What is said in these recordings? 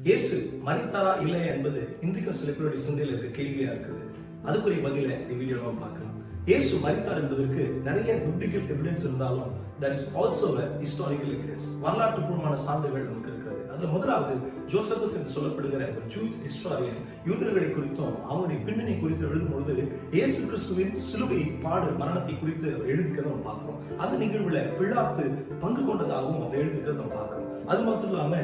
இயேசு மரித்தாரா இல்லையா என்பது இன்றைக்கு சில பேருடைய சிந்தையில் இருக்க கேள்வியா இருக்குது. அதுக்குரிய பதில இந்த வீடியோல பார்க்கலாம். இயேசு மரித்தார் என்பதற்கு நிறைய பிப்ளிக்கல் எவிடன்ஸ் இருந்தாலும் there is also a historical evidence. வரலாற்று பூர்வமான சான்றுகள் நமக்கு இருக்கிறது. அதுல முதலாவது ஜோசபஸ் என்று சொல்லப்படுகிற ஒரு ஜூஸ் ஹிஸ்டாரியன் யூதர்களை குறித்தும் அவருடைய பின்னணி குறித்து எழுதும்பொழுது இயேசு கிறிஸ்துவின் சிலுவை பாடு மரணத்தை குறித்து அவர் எழுதிக்கிறத நம்ம பார்க்கிறோம். அந்த நிகழ்வுல பிலாத்து பங்கு கொண்டதாகவும் அவர் எழுதிக்கிறத நம்ம பார்க்கிறோம். அது மட்டும் இல்லாம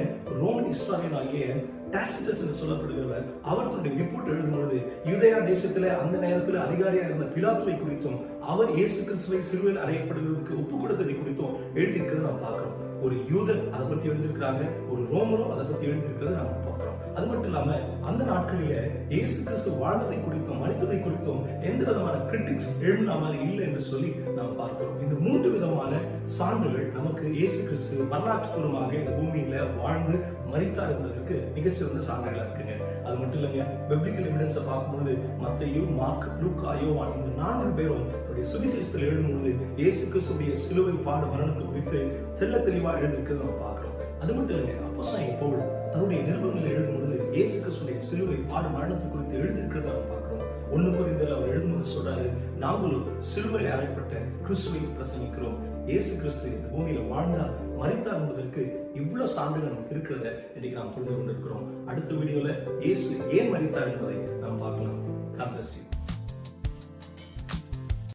ரோமன் ஹிஸ்டாரியன் ஆகிய டாசிட்டஸ் என்று சொல்லப்படுகிறவர் அவர் தன்னுடைய ரிப்போர்ட் எழுதும்பொழுது யூதேயா தேசத்துல அந்த நேரத்தில் அதிகாரியா இருந்த பிலாத்துவை குறித்தும் அவர் இயேசு கிறிஸ்துவை சிலுவையில் அறையப்படுவதற்கு ஒப்பு கொடுத்ததை குறித்தும் எழுதியிருக்கிறத நம்ம பார்க்கிறோம். ஒரு யூதர் அதை பத்தி எழுதியிருக்கிறாங்க, ஒரு ரோமரும் அதை பத்தி எழுதியிருக்கிறத நம்ம பார்க்கிறோம். அது மட்டும் இல்லாம அந்த நாட்களில இயேசு கிறிஸ்து வாழ்ந்ததை குறித்தும் மனிததை குறித்தும் எந்த விதமான கிரிட்டிக்ஸ் எழுதின மாதிரி இல்லை என்று சொல்லி நாம் பார்க்கிறோம். இந்த 3 விதமான சான்றுகள் நமக்கு இயேசு கிறிஸ்து வரலாற்று பூர்வமாக இந்த பூமியில வாழ்ந்து மரித்தார் என்பதற்கு மிகச்சிறந்த சான்றுகளா இருக்குங்க. அது மட்டும் இல்லைங்க, பிப்ளிக்கல் எவிடன்ஸை பார்க்கும்போது மத்தேயு, மார்க், லூக்கா, யோவான் இந்த 4 பேரும் தன்னுடைய சுவிசேஷத்தில் எழுதும்போது இயேசு கிறிஸ்துடைய சிலுவை பாடு மரணத்தை குறித்து தெள்ள தெளிவா எழுதியிருக்கிறது நம்ம பார்க்கிறோம். அது மட்டும் இல்லைங்க, அப்போஸ்தலன் பவுல் தன்னுடைய நிருபங்களை எழுதும்பொழுது இயேசு கிறிஸ்துடைய சிலுவை பாடு மரணத்தை குறித்து எழுதியிருக்கிறத நம்ம பார்க்கிறோம். 1 கொரிந்தியர் அவர் எழுதும்போது சொல்றாரு, நாங்களும் சிலுவையில் அறையப்பட்ட கிறிஸ்துவை பிரசங்கிக்கிறோம். இயேசு கிறிஸ்து இந்த பூமியில வாழ்ந்தார், மரித்தார் என்பதற்கு இவ்வளவு சான்றுகள் நமக்கு இருக்கிறத இன்னைக்கு நாம் புரிந்து கொண்டிருக்கிறோம். அடுத்த வீடியோல இயேசு ஏன் மரித்தார் என்பதை நாம் பார்க்கலாம். God bless you.